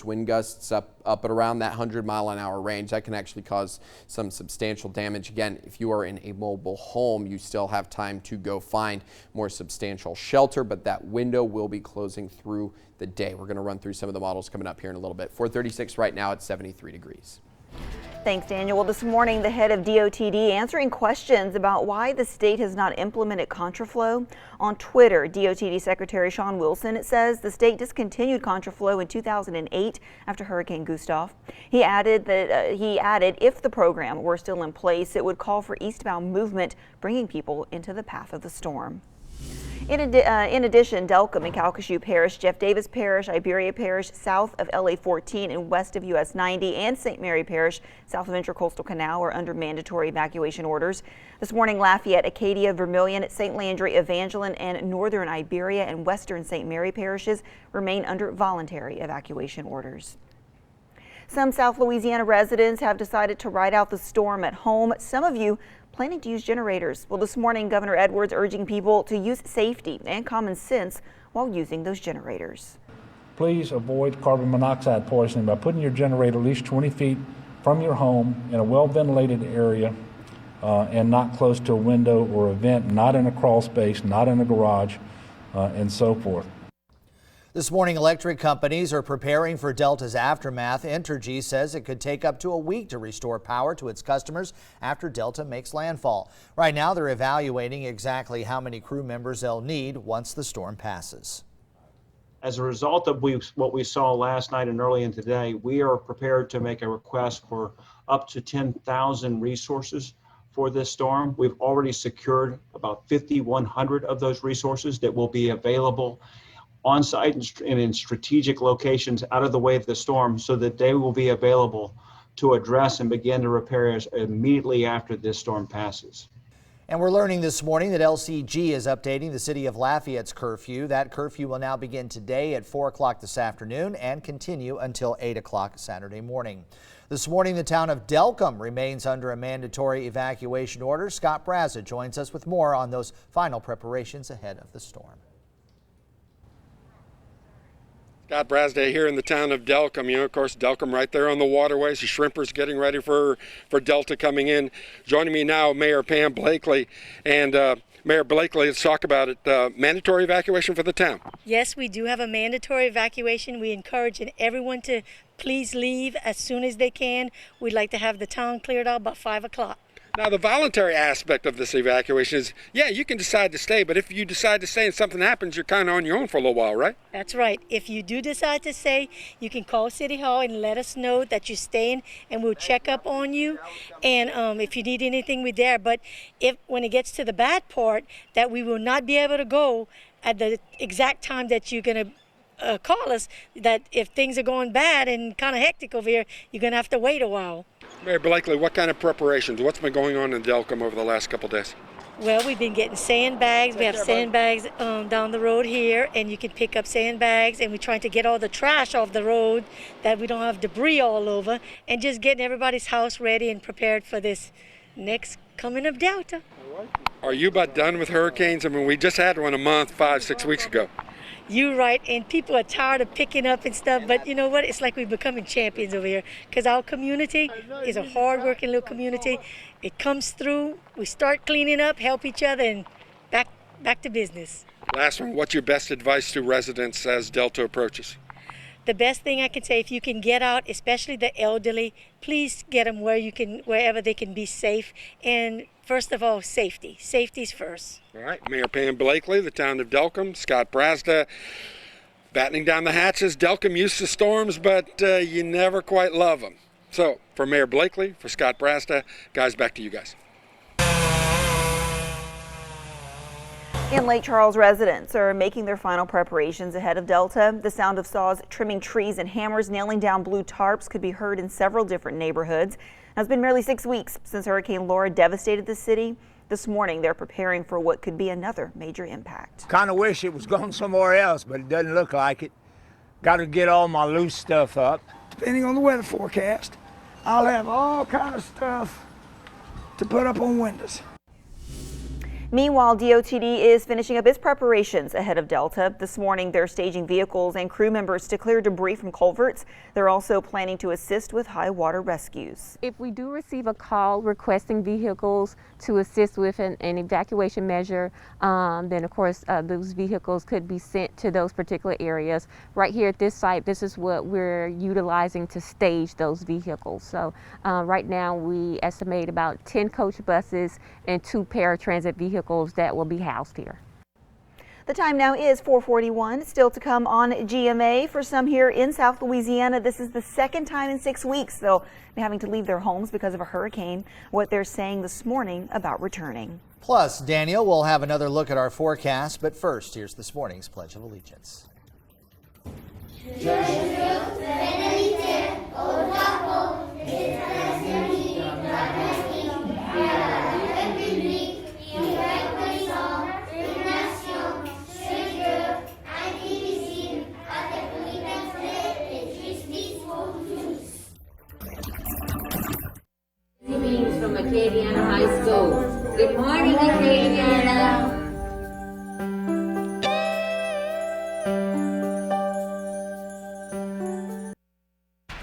wind gusts up at around that 100-mile-an-hour range. That can actually cause some substantial damage. Again, if you are in a mobile home, you still have time to go find more substantial shelter, but that window will be closing through the day. We're going to run through some of the models coming up here in a little bit. 436 right now at 73 degrees. Thanks, Daniel. Well, this morning, the head of DOTD answering questions about why the state has not implemented contraflow. On Twitter, DOTD Secretary Sean Wilson, it says the state discontinued contraflow in 2008 after Hurricane Gustav. He added if the program were still in place, it would call for eastbound movement, bringing people into the path of the storm. In addition, Delcombe and Calcasieu Parish, Jeff Davis Parish, Iberia Parish, south of LA 14 and west of US 90, and St. Mary Parish, south of Intracoastal Canal, are under mandatory evacuation orders. This morning, Lafayette, Acadia, Vermilion, St. Landry, Evangeline, and northern Iberia and western St. Mary parishes remain under voluntary evacuation orders. Some South Louisiana residents have decided to ride out the storm at home. Some of you planning to use generators. Well, this morning, Governor Edwards urging people to use safety and common sense while using those generators. Please avoid carbon monoxide poisoning by putting your generator at least 20 feet from your home in a well-ventilated area and not close to a window or a vent, not in a crawl space, not in a garage, and so forth. This morning, electric companies are preparing for Delta's aftermath. Entergy says it could take up to a week to restore power to its customers after Delta makes landfall. Right now, they're evaluating exactly how many crew members they'll need once the storm passes. As a result of what we saw last night and early in today, we are prepared to make a request for up to 10,000 resources for this storm. We've already secured about 5,100 of those resources that will be available on site and in strategic locations out of the way of the storm so that they will be available to address and begin to repair immediately after this storm passes. And we're learning this morning that LCG is updating the city of Lafayette's curfew. That curfew will now begin today at 4 o'clock this afternoon and continue until 8 o'clock Saturday morning. This morning, the town of Delcombe remains under a mandatory evacuation order. Scott Brazza joins us with more on those final preparations ahead of the storm. Scott Brasday here in the town of Delcombe. You know, of course, Delcombe right there on the waterways. The shrimpers getting ready for Delta coming in. Joining me now, Mayor Pam Blakely. And Mayor Blakely, let's talk about it. Mandatory evacuation for the town. Yes, we do have a mandatory evacuation. We encourage everyone to please leave as soon as they can. We'd like to have the town cleared out by 5 o'clock. Now, the voluntary aspect of this evacuation is, yeah, you can decide to stay, but if you decide to stay and something happens, you're kind of on your own for a little while, right? That's right. If you do decide to stay, you can call City Hall and let us know that you're staying, and we'll check up on you. And if you need anything, we're there. But when it gets to the bad part, that we will not be able to go at the exact time that you're going to call us, that if things are going bad and kind of hectic over here, you're going to have to wait a while. Mayor Blakely, what kind of preparations? What's been going on in Delcombe over the last couple of days? Well, we've been getting sandbags. We have sandbags down the road here, and you can pick up sandbags, and we're trying to get all the trash off the road that we don't have debris all over, and just getting everybody's house ready and prepared for this next coming of Delta. Are you about done with hurricanes? I mean, we just had one a month, 5-6 weeks ago. You're right, and people are tired of picking up and stuff, but you know what? It's like we're becoming champions over here because our community is a hard-working little community. It comes through, we start cleaning up, help each other, and back to business. Last one, what's your best advice to residents as Delta approaches? The best thing I can say, if you can get out, especially the elderly, please get them wherever they can be safe. And first of all, safety. Safety's first. All right, Mayor Pam Blakely, the town of Delcombe, Scott Brazda, battening down the hatches. Delcombe used to storms, but you never quite love them. So, for Mayor Blakely, for Scott Brazda, guys, back to you guys. In Lake Charles, residents are making their final preparations ahead of Delta. The sound of saws trimming trees and hammers nailing down blue tarps could be heard in several different neighborhoods. Now, it's been nearly 6 weeks since Hurricane Laura devastated the city. This morning, they're preparing for what could be another major impact. Kind of wish it was going somewhere else, but it doesn't look like it. Got to get all my loose stuff up. Depending on the weather forecast, I'll have all kind of stuff to put up on windows. Meanwhile, DOTD is finishing up its preparations ahead of Delta. This morning, they're staging vehicles and crew members to clear debris from culverts. They're also planning to assist with high water rescues. If we do receive a call requesting vehicles to assist with an evacuation measure, then of course those vehicles could be sent to those particular areas. Right here at this site, this is what we're utilizing to stage those vehicles. So right now we estimate about 10 coach buses and 2 paratransit vehicles that will be housed here. The time now is 4:41. Still to come on GMA. For some here in South Louisiana, this is the second time in 6 weeks they'll be having to leave their homes because of a hurricane. What they're saying this morning about returning. Plus, Daniel will have another look at our forecast, but first, here's this morning's Pledge of Allegiance. From Acadiana High School. Good morning, Acadiana.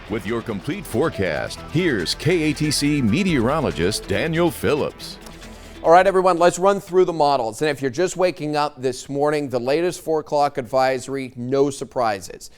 With your complete forecast, here's KATC meteorologist Daniel Phillips. All right, everyone, let's run through the models. And if you're just waking up this morning, the latest 4 o'clock advisory, no surprises.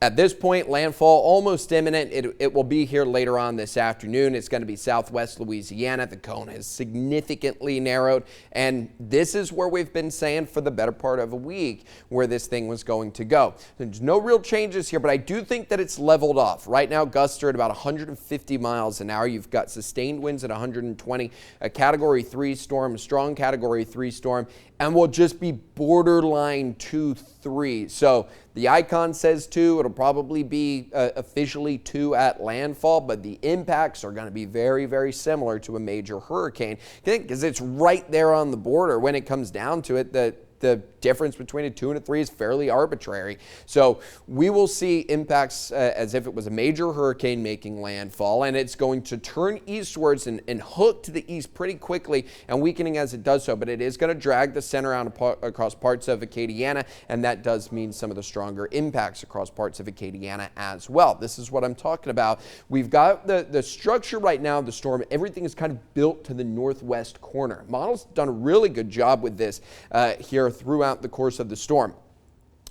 At this point, landfall almost imminent. It will be here later on this afternoon. It's going to be southwest Louisiana. The cone has significantly narrowed, and this is where we've been saying for the better part of a week where this thing was going to go. There's no real changes here, but I do think that it's leveled off. Right now, gusts are at about 150 miles an hour. You've got sustained winds at 120, a Category 3 storm, a strong Category 3 storm, and will just be borderline 2-3. So the icon says 2. It'll probably be officially 2 at landfall, but the impacts are going to be very, very similar to a major hurricane because it's right there on the border. When it comes down to it, the difference between a 2 and a 3 is fairly arbitrary. So we will see impacts as if it was a major hurricane making landfall, and it's going to turn eastwards and hook to the east pretty quickly and weakening as it does so, but it is going to drag the center out across parts of Acadiana, and that does mean some of the stronger impacts across parts of Acadiana as well. This is what I'm talking about. We've got the structure right now of the storm. Everything is kind of built to the northwest corner. Models done a really good job with this here throughout the course of the storm.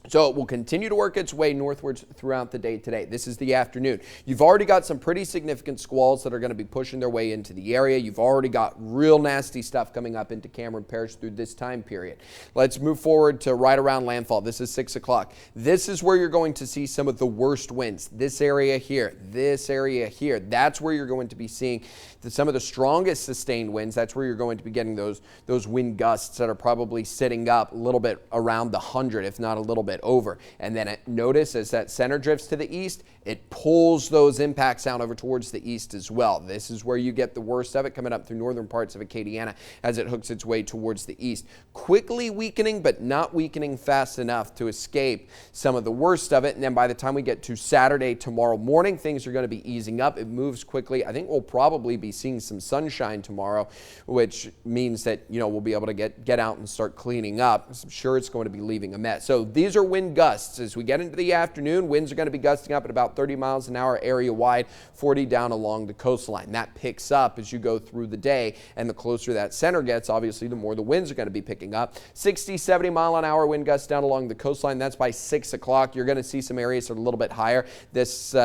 So it will continue to work its way northwards throughout the day today. This is the afternoon. You've already got some pretty significant squalls that are going to be pushing their way into the area. You've already got real nasty stuff coming up into Cameron Parish through this time period. Let's move forward to right around landfall. This is 6 o'clock. This is where you're going to see some of the worst winds. This area here, this area here. That's where you're going to be seeing some of the strongest sustained winds. That's where you're going to be getting those wind gusts that are probably sitting up a little bit around the 100, if not a little bit over. And then notice as that center drifts to the east, it pulls those impacts out over towards the east as well. This is where you get the worst of it coming up through northern parts of Acadiana as it hooks its way towards the east. Quickly weakening, but not weakening fast enough to escape some of the worst of it. And then by the time we get to Saturday, tomorrow morning, things are going to be easing up. It moves quickly. I think we'll probably be seeing some sunshine tomorrow, which means that, we'll be able to get out and start cleaning up. I'm sure it's going to be leaving a mess. So these are wind gusts. As we get into the afternoon, winds are going to be gusting up at about 30 miles an hour area wide, 40 down along the coastline. That picks up as you go through the day, and the closer that center gets, obviously, the more the winds are going to be picking up. 60, 70 mile an hour wind gusts down along the coastline. That's by 6 o'clock. You're going to see some areas that are a little bit higher. This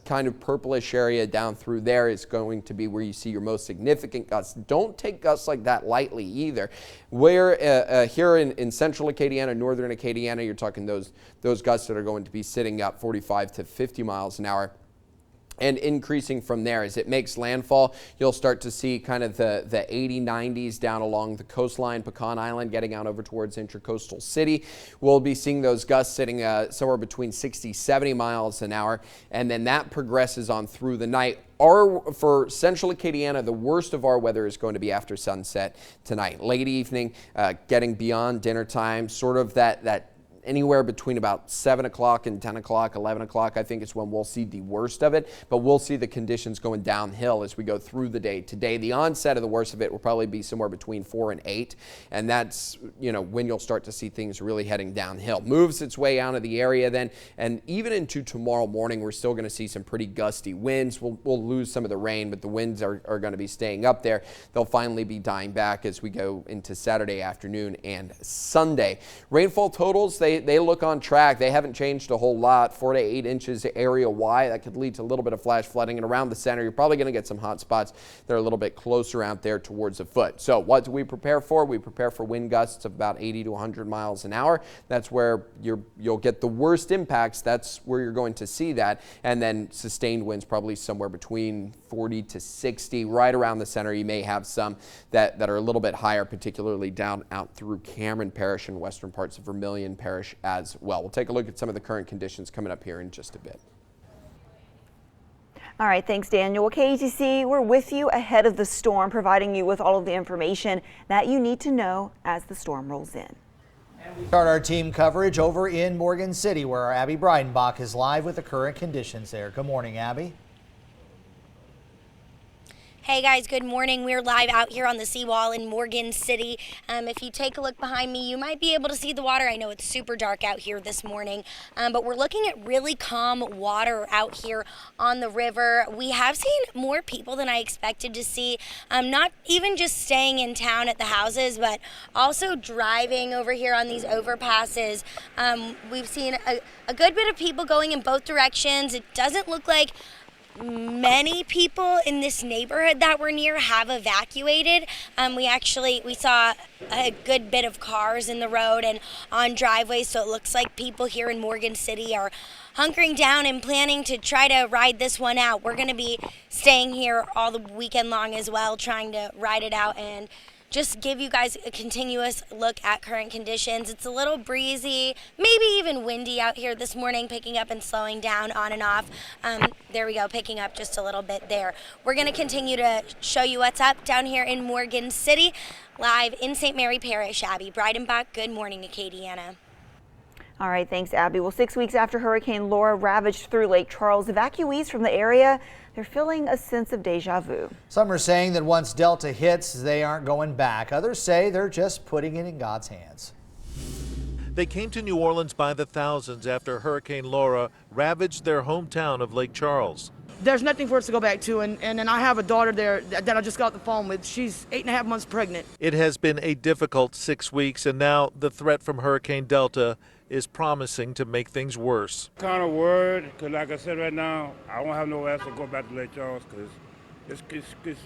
kind of purplish area down through there is going to be where you see your most significant gusts. Don't take gusts like that lightly either. Where here in central Acadiana, northern Acadiana, you're talking those gusts that are going to be sitting up 45 to 50 miles an hour. And increasing from there as it makes landfall, you'll start to see kind of the 80, 90s down along the coastline, Pecan Island, getting out over towards Intracoastal City. We'll be seeing those gusts sitting somewhere between 60, 70 miles an hour, and then that progresses on through the night. For central Acadiana, the worst of our weather is going to be after sunset tonight. Late evening, getting beyond dinner time, sort of that anywhere between about 7 o'clock and 10 o'clock, 11 o'clock, I think is when we'll see the worst of it. But we'll see the conditions going downhill as we go through the day. Today, the onset of the worst of it will probably be somewhere between 4 and 8. And that's, when you'll start to see things really heading downhill. Moves its way out of the area then. And even into tomorrow morning, we're still going to see some pretty gusty winds. We'll lose some of the rain, but the winds are going to be staying up there. They'll finally be dying back as we go into Saturday afternoon and Sunday. Rainfall totals, they look on track. They haven't changed a whole lot. 4 to 8 inches area-wide. That could lead to a little bit of flash flooding. And around the center, you're probably going to get some hot spots that are a little bit closer out there towards a foot. So what do we prepare for? We prepare for wind gusts of about 80 to 100 miles an hour. That's where you'll get the worst impacts. That's where you're going to see that. And then sustained winds probably somewhere between 40 to 60. Right around the center, you may have some that are a little bit higher, particularly down out through Cameron Parish and western parts of Vermilion Parish as well. We'll take a look at some of the current conditions coming up here in just a bit. All right, thanks, Daniel. Well, KATC, we're with you ahead of the storm, providing you with all of the information that you need to know as the storm rolls in. And we start our team coverage over in Morgan City, where our Abby Breidenbach is live with the current conditions there. Good morning, Abby. Hey guys, good morning. We're live out here on the seawall in Morgan City. If you take a look behind me, you might be able to see the water. I know it's super dark out here this morning, but we're looking at really calm water out here on the river. We have seen more people than I expected to see, not even just staying in town at the houses, but also driving over here on these overpasses. We've seen a good bit of people going in both directions. It doesn't look like many people in this neighborhood that we're near have evacuated. We saw a good bit of cars in the road and on driveways, so it looks like people here in Morgan City are hunkering down and planning to try to ride this one out. We're going to be staying here all the weekend long as well, trying to ride it out and just give you guys a continuous look at current conditions. It's a little breezy, maybe even windy out here this morning, picking up and slowing down on and off. There we go, picking up just a little bit there. We're gonna continue to show you what's up down here in Morgan City, live in St. Mary Parish. Abby Breidenbach, good morning, Acadiana. All right, thanks, Abby. Well, 6 weeks after Hurricane Laura ravaged through Lake Charles, evacuees from the area, they're feeling a sense of deja vu. Some are saying that once Delta hits, they aren't going back. Others say they're just putting it in God's hands. They came to New Orleans by the thousands after Hurricane Laura ravaged their hometown of Lake Charles. There's nothing for us to go back to, and then I have a daughter there that I just got off the phone with. She's 8.5 months pregnant. It has been a difficult 6 weeks, and now the threat from Hurricane Delta is promising to make things worse. Kind of worried, because like I said right now, I don't have nowhere else to go back to Lake Charles because it's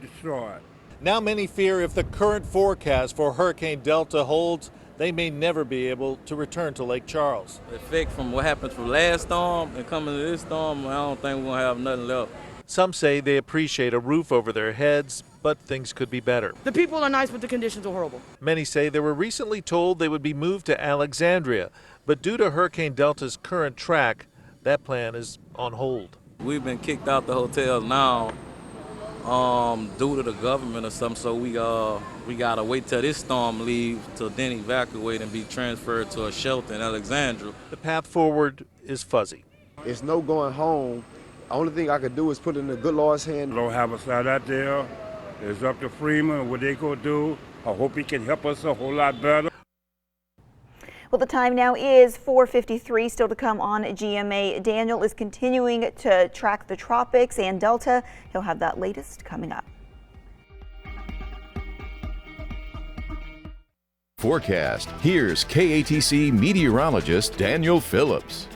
destroyed. Now many fear if the current forecast for Hurricane Delta holds, they may never be able to return to Lake Charles. The effect from what happened from last storm and coming to this storm, I don't think we're going to have nothing left. Some say they appreciate a roof over their heads, but things could be better. The people are nice, but the conditions are horrible. Many say they were recently told they would be moved to Alexandria, but due to Hurricane Delta's current track, that plan is on hold. We've been kicked out the hotel now due to the government or something, so we got to wait till this storm leaves to then evacuate and be transferred to a shelter in Alexandria. The path forward is fuzzy. It's no going home. The only thing I could do is put it in the good Lord's hand. Lord have us out there. It's up to Freeman and what they go do. I hope he can help us a whole lot better. Well, the time now is 4:53, still to come on GMA. Daniel is continuing to track the tropics and Delta. He'll have that latest coming up. Forecast. Here's KATC meteorologist Daniel Phillips.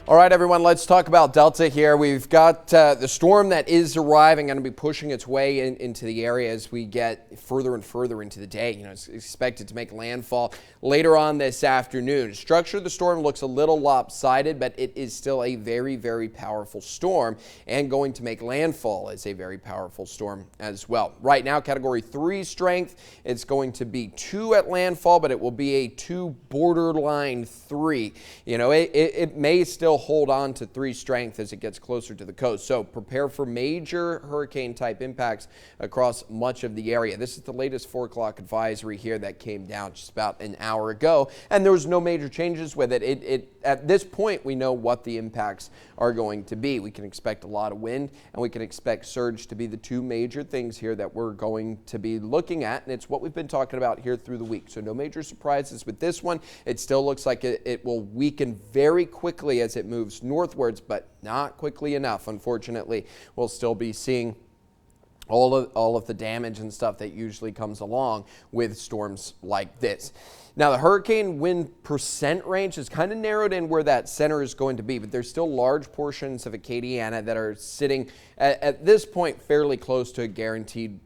All right, everyone, let's talk about Delta here. We've got the storm that is arriving, going to be pushing its way into the area as we get further and further into the day. It's expected to make landfall later on this afternoon. Structure of the storm looks a little lopsided, but it is still a very, very powerful storm and going to make landfall as a very powerful storm as well. Right now, Category 3 strength. It's going to be 2 at landfall, but it will be a 2 borderline 3. It may still still hold on to 3 strength as it gets closer to the coast. So prepare for major hurricane type impacts across much of the area. This is the latest 4 o'clock advisory here that came down just about an hour ago, and there was no major changes with it. At this point, we know what the impacts are going to be. We can expect a lot of wind, and we can expect surge to be the 2 major things here that we're going to be looking at, and it's what we've been talking about here through the week. So no major surprises with this one. It still looks like it will weaken very quickly as it moves northwards, but not quickly enough. Unfortunately, we'll still be seeing all of the damage and stuff that usually comes along with storms like this. Now, the hurricane wind percent range is kind of narrowed in where that center is going to be, but there's still large portions of Acadiana that are sitting at this point fairly close to a guarantee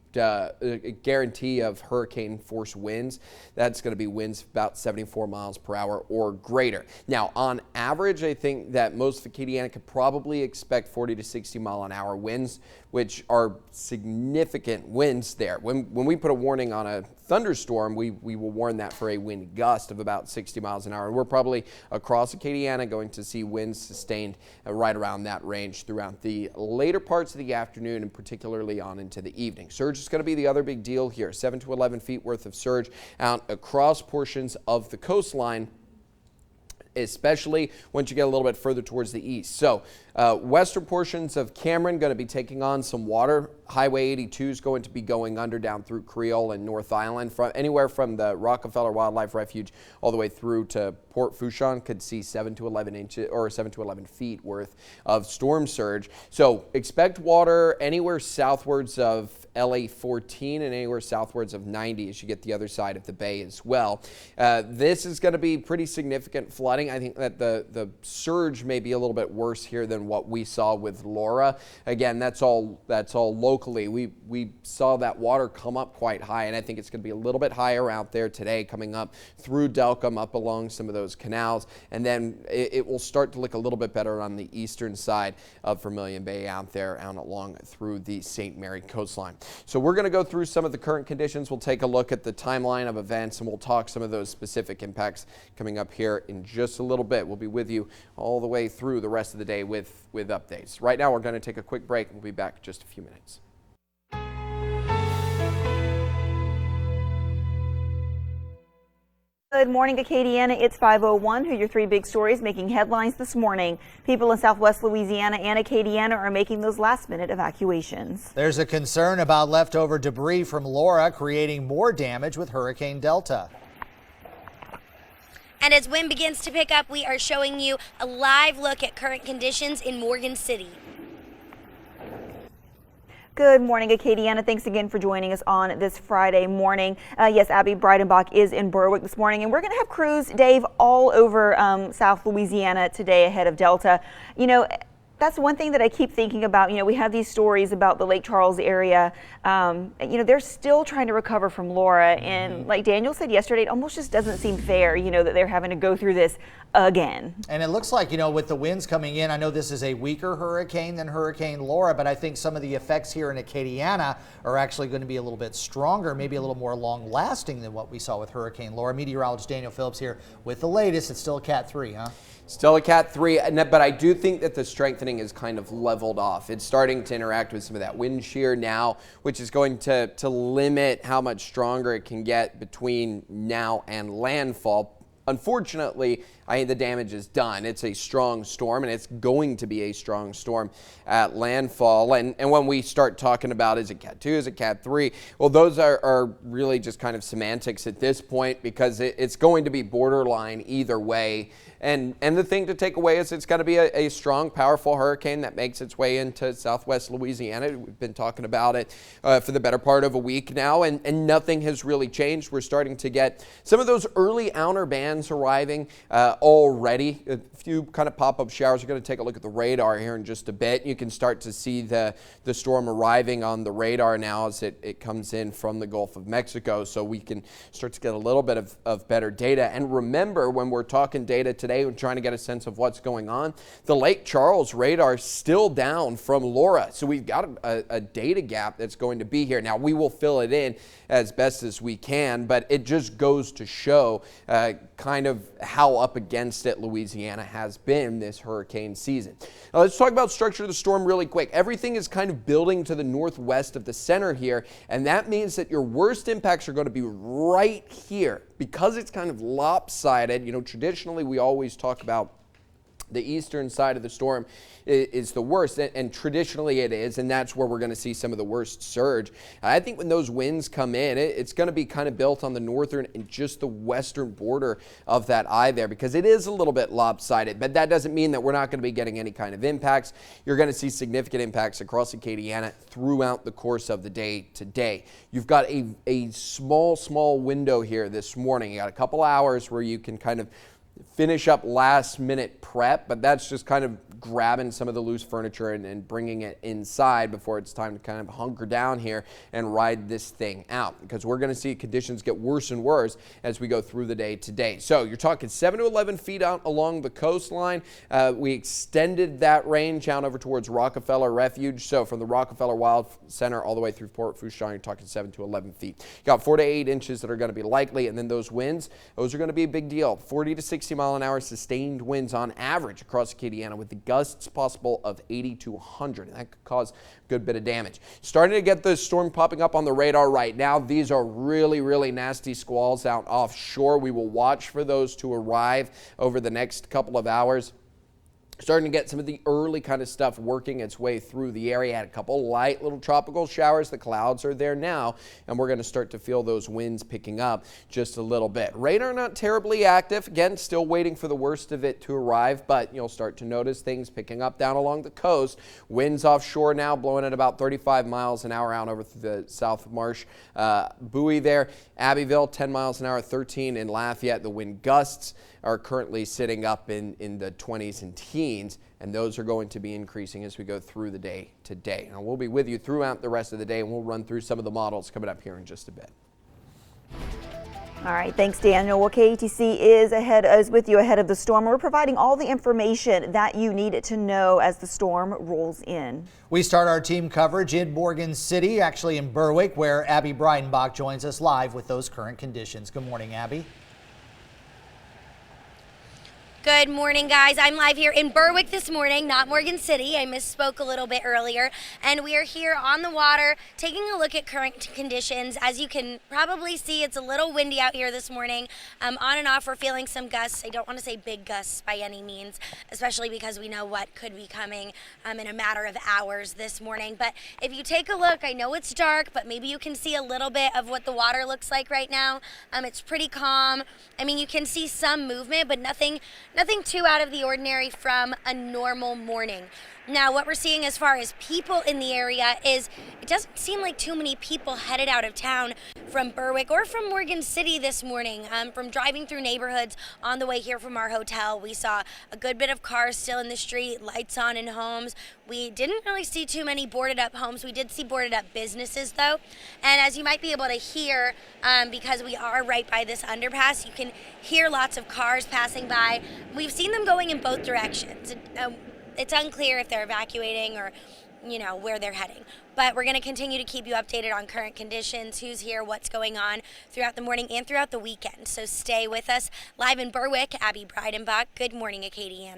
of hurricane force winds. That's going to be winds about 74 miles per hour or greater. Now, on average, I think that most of Acadiana could probably expect 40 to 60 mile an hour winds, which are significant winds there. When we put a warning on a thunderstorm, we will warn that for a wind gust of about 60 miles an hour. And we're probably across Acadiana going to see winds sustained right around that range throughout the later parts of the afternoon and particularly on into the evening. Surge is going to be the other big deal here. 7 to 11 feet worth of surge out across portions of the coastline, especially once you get a little bit further towards the east. So western portions of Cameron going to be taking on some water. Highway 82 is going to be going under down through Creole and North Island. From anywhere from the Rockefeller Wildlife Refuge all the way through to Port Fourchon could see 7 to 11 inches or 7 to 11 feet worth of storm surge. So expect water anywhere southwards of LA 14 and anywhere southwards of 90 as you get the other side of the bay as well. This is going to be pretty significant flooding. I think that the surge may be a little bit worse here than what we saw with Laura. Again, that's all locally. We saw that water come up quite high, and I think it's going to be a little bit higher out there today, coming up through Delcombe, up along some of those canals, and then it will start to look a little bit better on the eastern side of Vermilion Bay out there, out along through the St. Mary coastline. So we're going to go through some of the current conditions. We'll take a look at the timeline of events, and we'll talk some of those specific impacts coming up here in just a little bit. We'll be with you all the way through the rest of the day with updates. Right now, we're going to take a quick break. We'll be back in just a few minutes. Good morning, Acadiana. It's 5:01. Who are your 3 big stories making headlines this morning? People in Southwest Louisiana and Acadiana are making those last-minute evacuations. There's a concern about leftover debris from Laura creating more damage with Hurricane Delta. And as wind begins to pick up, we are showing you a live look at current conditions in Morgan City. Good morning, Acadiana. Thanks again for joining us on this Friday morning. Yes, Abby Breidenbach is in Berwick this morning, and we're going to have crews, Dave, all over South Louisiana today ahead of Delta. You know, that's one thing that I keep thinking about. You know, we have these stories about the Lake Charles area. You know, they're still trying to recover from Laura. And like Daniel said yesterday, it almost just doesn't seem fair, you know, that they're having to go through this again. And it looks like, you know, with the winds coming in, I know this is a weaker hurricane than Hurricane Laura, but I think some of the effects here in Acadiana are actually going to be a little bit stronger, maybe a little more long lasting than what we saw with Hurricane Laura. Meteorologist Daniel Phillips here with the latest. It's still a Cat 3, huh? Still a Cat 3, but I do think that the strengthening is kind of leveled off. It's starting to interact with some of that wind shear now, which is going to limit how much stronger it can get between now and landfall. Unfortunately, I think the damage is done. It's a strong storm, and it's going to be a strong storm at landfall. And when we start talking about, is it Cat 2, is it Cat 3? Well, those are really just kind of semantics at this point, because it's going to be borderline either way. And the thing to take away is it's going to be a strong, powerful hurricane that makes its way into Southwest Louisiana. We've been talking about it for the better part of a week now, and nothing has really changed. We're starting to get some of those early outer bands arriving already. A few kind of pop-up showers. We're going to take a look at the radar here in just a bit. You can start to see the storm arriving on the radar now as it comes in from the Gulf of Mexico, so we can start to get a little bit of better data. And remember, when we're talking data today, we're trying to get a sense of what's going on. The Lake Charles radar is still down from Laura, so we've got a data gap that's going to be here. Now, we will fill it in as best as we can, but it just goes to show kind of how up against against it Louisiana has been this hurricane season. Now let's talk about structure of the storm really quick. Everything is kind of building to the northwest of the center here, and that means that your worst impacts are going to be right here. Because it's kind of lopsided, you know, traditionally we always talk about the eastern side of the storm is the worst, and traditionally it is, and that's where we're going to see some of the worst surge. I think when those winds come in, it's going to be kind of built on the northern and just the western border of that eye there, because it is a little bit lopsided, but that doesn't mean that we're not going to be getting any kind of impacts. You're going to see significant impacts across Acadiana throughout the course of the day today. You've got a small window here this morning. You got a couple hours where you can kind of finish up last minute prep, but that's just kind of grabbing some of the loose furniture and bringing it inside before it's time to kind of hunker down here and ride this thing out, because we're going to see conditions get worse and worse as we go through the day today. So you're talking 7 to 11 feet out along the coastline. We extended that range out over towards Rockefeller Refuge. So from the Rockefeller Wild Center all the way through Port Fourchon, you're talking 7 to 11 feet. You got 4 to 8 inches that are going to be likely, and then those winds, those are going to be a big deal. 40 to 60 mile an hour sustained winds on average across Acadiana, with the gusts possible of 80 to 100. And that could cause a good bit of damage. Starting to get the storm popping up on the radar right now. These are really nasty squalls out offshore. We will watch for those to arrive over the next couple of hours. Starting to get some of the early kind of stuff working its way through the area. Had a couple light little tropical showers. The clouds are there now, and we're going to start to feel those winds picking up just a little bit. Radar not terribly active. Again, still waiting for the worst of it to arrive, but you'll start to notice things picking up down along the coast. Winds offshore now blowing at about 35 miles an hour out over the South Marsh buoy there. Abbeville, 10 miles an hour, 13 in Lafayette. The wind gusts are currently sitting up in the 20s and teens, and those are going to be increasing as we go through the day today. Now, we'll be with you throughout the rest of the day, and we'll run through some of the models coming up here in just a bit. All right, thanks, Daniel. Well, KATC is with you ahead of the storm. We're providing all the information that you need to know as the storm rolls in. We start our team coverage in Morgan City, actually in Berwick, where Abby Breidenbach joins us live with those current conditions. Good morning, Abby. Good morning, guys. I'm live here in Berwick this morning, not Morgan City. I misspoke a little bit earlier. And we are here on the water taking a look at current conditions. As you can probably see, it's a little windy out here this morning. On and off, we're feeling some gusts. I don't want to say big gusts by any means, especially because we know what could be coming in a matter of hours this morning. But if you take a look, I know it's dark, but maybe you can see a little bit of what the water looks like right now. It's pretty calm. I mean, you can see some movement, but nothing too out of the ordinary from a normal morning. Now, what we're seeing as far as people in the area is it doesn't seem like too many people headed out of town from Berwick or from Morgan City this morning. From driving through neighborhoods on the way here from our hotel, we saw a good bit of cars still in the street, lights on in homes. We didn't really see too many boarded up homes. We did see boarded up businesses though. And as you might be able to hear, because we are right by this underpass, you can hear lots of cars passing by. We've seen them going in both directions. It's unclear if they're evacuating or, you know, where they're heading. But we're going to continue to keep you updated on current conditions, who's here, what's going on throughout the morning and throughout the weekend. So stay with us. Live in Berwick, Abby Breidenbach. Good morning, Acadiana.